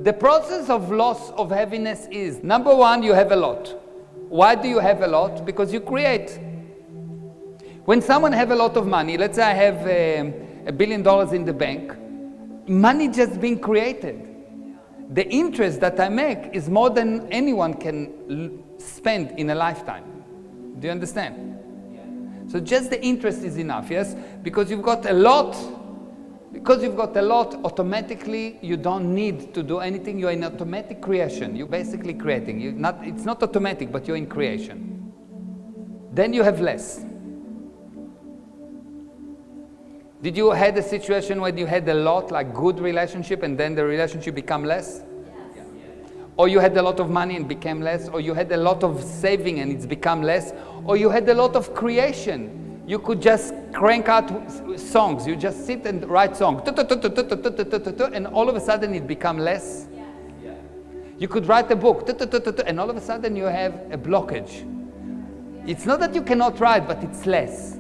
The process of loss of heaviness is, number one, you have a lot. Why do you have a lot? Because you create. When someone have a lot of money, let's say I have $1 billion in the bank, money just being created. The interest that I make is more than anyone can spend in a lifetime. Do you understand? So just the interest is enough, yes? Because you've got a lot. Because you've got a lot, automatically you don't need to do anything. You're in automatic creation. You're basically creating. It's not automatic, but you're in creation. Then you have less. Did you had a situation where you had a lot, like good relationship, and then the relationship become less? Yes. Or you had a lot of money and became less? Or you had a lot of saving and it's become less? Or you had a lot of creation? You could just crank out songs. You just sit and write songs. And all of a sudden it becomes less. Yes. You could write a book. And all of a sudden you have a blockage. It's not that you cannot write, but it's less.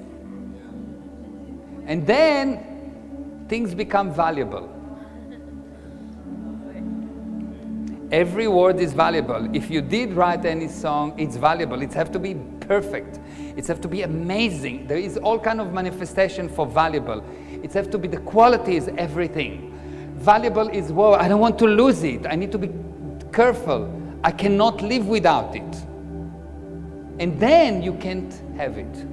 And then things become valuable. Every word is valuable. If you did write any song, it's valuable. It has to be perfect. It has to be amazing. There is all kind of manifestation for valuable. It has to be, the quality is everything. Valuable is, whoa, I don't want to lose it. I need to be careful. I cannot live without it. And then you can't have it.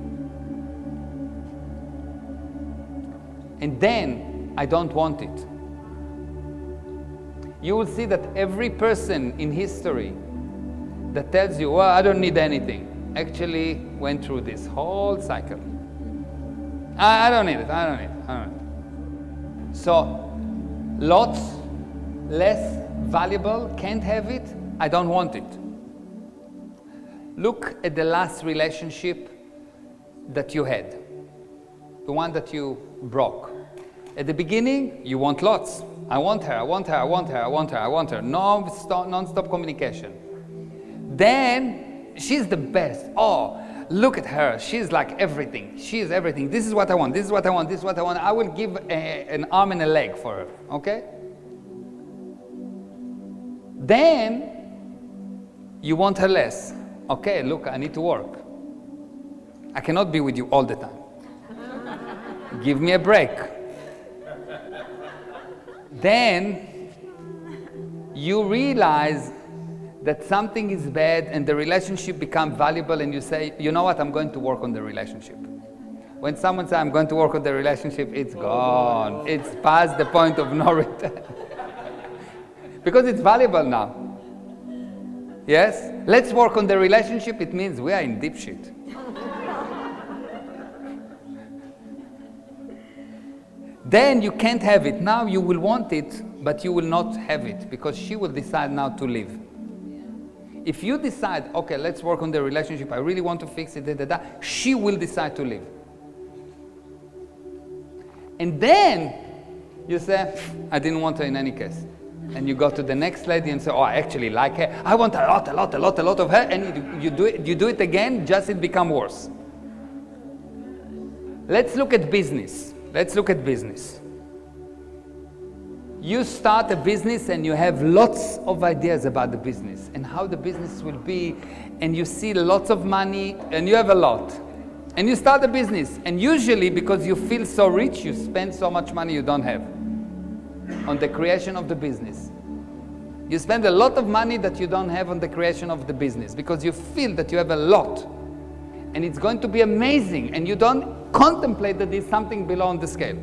And then I don't want it. You will see that every person in history that tells you, well, I don't need anything, actually went through this whole cycle. I don't need it, I don't need it, I don't need it. So, lots, less valuable, can't have it, I don't want it. Look at the last relationship that you had, the one that you broke. At the beginning, you want lots. I want her, I want her, I want her, I want her, I want her. Non-stop communication. Then, she's the best. Oh, look at her. She's like everything. She is everything. This is what I want, this is what I want, this is what I want. I will give an arm and a leg for her, okay? Then, you want her less. Okay, look, I need to work. I cannot be with you all the time. Give me a break. Then you realize that something is bad and the relationship becomes valuable, and you say, you know what, I'm going to work on the relationship. When someone says, I'm going to work on the relationship, it's gone. It's past the point of no return. Because it's valuable now. Yes? Let's work on the relationship. It means we are in deep shit. Then you can't have it. Now you will want it, but you will not have it because she will decide now to leave. If you decide, okay, let's work on the relationship, I really want to fix it, she will decide to leave. And then you say, I didn't want her in any case. And you go to the next lady and say, oh, I actually like her. I want a lot of her. And you do it again, just it becomes worse. Let's look at business. You start a business and you have lots of ideas about the business and how the business will be, and you see lots of money and you have a lot. And you start a business, and usually because you feel so rich, you spend so much money you don't have on the creation of the business. You spend a lot of money that you don't have on the creation of the business because you feel that you have a lot and it's going to be amazing, and you don't contemplate that there's something below on the scale.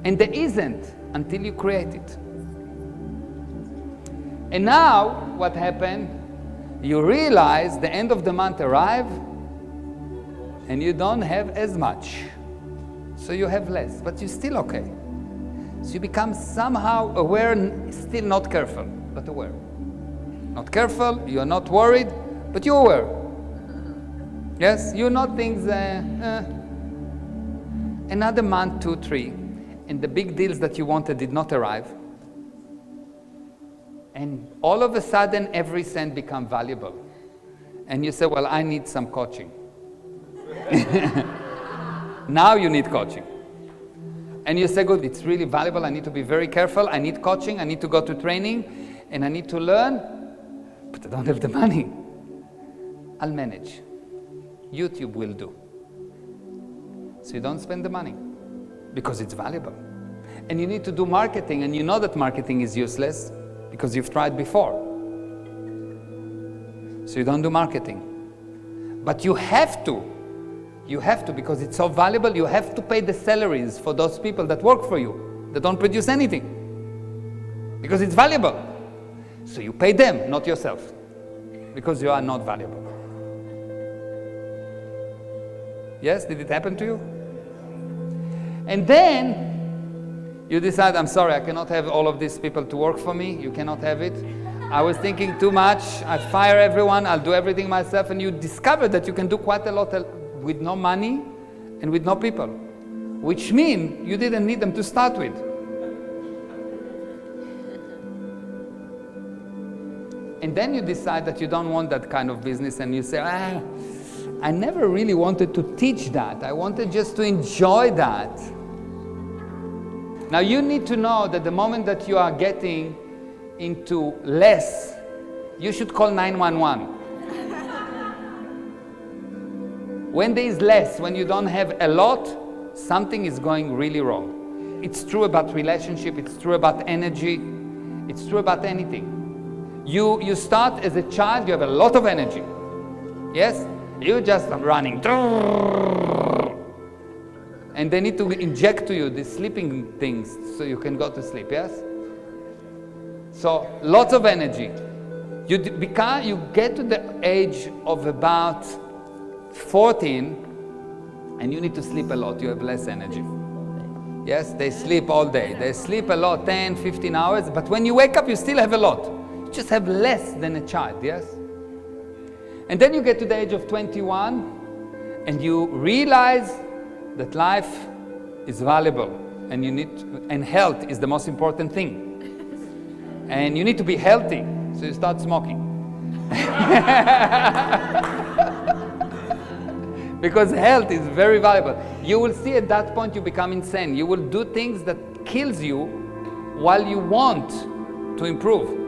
And there isn't until you create it. And now what happened? You realize the end of the month arrived and you don't have as much. So you have less, but you're still okay. So you become somehow aware, still not careful, but aware. Not careful, you're not worried, but you're aware. Yes, you know things, another month, 2, 3, and the big deals that you wanted did not arrive. And all of a sudden, every cent becomes valuable. And you say, well, I need some coaching. Now you need coaching. And you say, good, it's really valuable, I need to be very careful, I need coaching, I need to go to training, and I need to learn, but I don't have the money. I'll manage. YouTube will do. So you don't spend the money, because it's valuable. And you need to do marketing, and you know that marketing is useless, because you've tried before. So you don't do marketing. But you have to. You have to, because it's so valuable. You have to pay the salaries for those people that work for you, that don't produce anything, because it's valuable. So you pay them, not yourself, because you are not valuable. Yes, did it happen to you? And then you decide, I'm sorry, I cannot have all of these people to work for me. You cannot have it. I was thinking too much. I fire everyone. I'll do everything myself. And you discover that you can do quite a lot with no money and with no people, which means you didn't need them to start with. And then you decide that you don't want that kind of business, and you say, I never really wanted to teach that. I wanted just to enjoy that. Now you need to know that the moment that you are getting into less, you should call 911. When there is less, when you don't have a lot, something is going really wrong. It's true about relationship, it's true about energy, it's true about anything. You start as a child, you have a lot of energy. Yes? You just are running. And they need to inject to you the sleeping things so you can go to sleep, yes? So, lots of energy. You get to the age of about 14 and you need to sleep a lot. You have less energy. Yes, they sleep all day. They sleep a lot, 10, 15 hours, but when you wake up, you still have a lot. You just have less than a child, yes? And then you get to the age of 21 and you realize that life is valuable and and health is the most important thing. And you need to be healthy, so you start smoking. Because health is very valuable. You will see at that point you become insane. You will do things that kills you while you want to improve.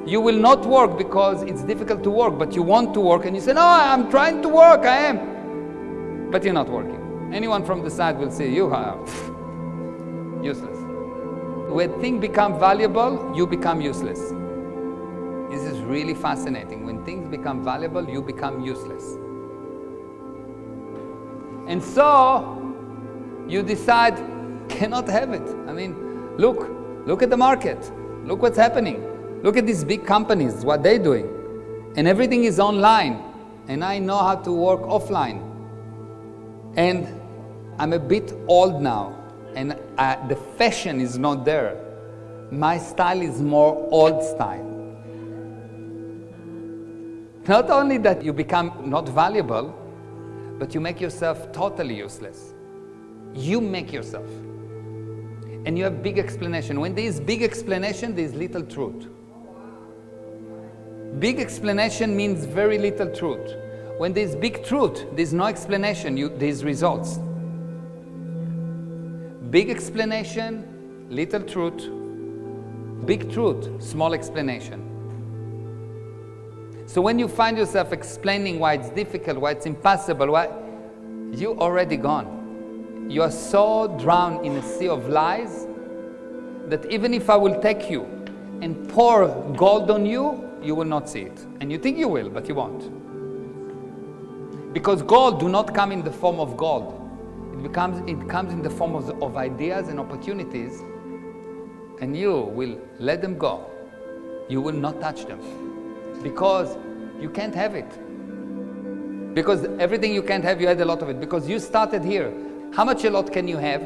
You will not work because it's difficult to work, but you want to work and you say, no, I'm trying to work, I am. But you're not working. Anyone from the side will say, you are useless. When things become valuable, you become useless. This is really fascinating. When things become valuable, you become useless. And so, you decide, cannot have it. I mean, look at the market. Look what's happening. Look at these big companies, what they're doing. And everything is online. And I know how to work offline. And I'm a bit old now. And the fashion is not there. My style is more old style. Not only that you become not valuable, but you make yourself totally useless. You make yourself. And you have big explanation. When there is big explanation, there is little truth. Big explanation means very little truth. When there is big truth, there is no explanation, there is results. Big explanation, little truth. Big truth, small explanation. So when you find yourself explaining why it's difficult, why it's impossible, why you're already gone. You are so drowned in a sea of lies that even if I will take you and pour gold on you, you will not see it. And you think you will, but you won't. Because gold do not come in the form of gold. It comes in the form of ideas and opportunities, and you will let them go. You will not touch them. Because you can't have it. Because everything you can't have, you had a lot of it. Because you started here. How much a lot can you have?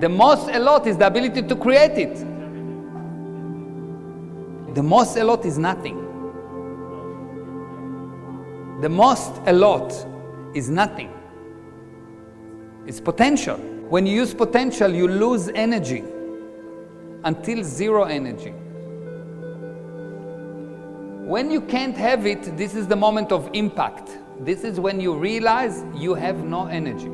The most a lot is the ability to create it. The most a lot is nothing. The most a lot is nothing. It's potential. When you use potential, you lose energy until zero energy. When you can't have it, this is the moment of impact. This is when you realize you have no energy.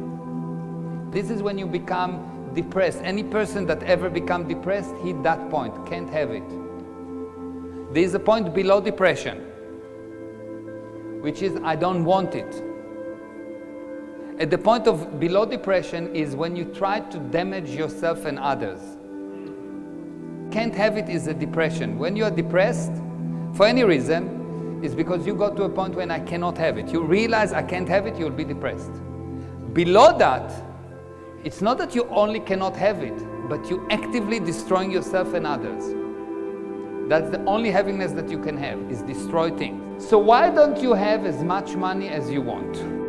This is when you become depressed. Any person that ever become depressed hit that point, can't have it. There is a point below depression, which is I don't want it. At the point of below depression is when you try to damage yourself and others. Can't have it is a depression. When you are depressed, for any reason, it's because you got to a point when I cannot have it. You realize I can't have it, you'll be depressed. Below that, it's not that you only cannot have it, but you actively destroying yourself and others. That's the only happiness that you can have, is destroy things. So why don't you have as much money as you want?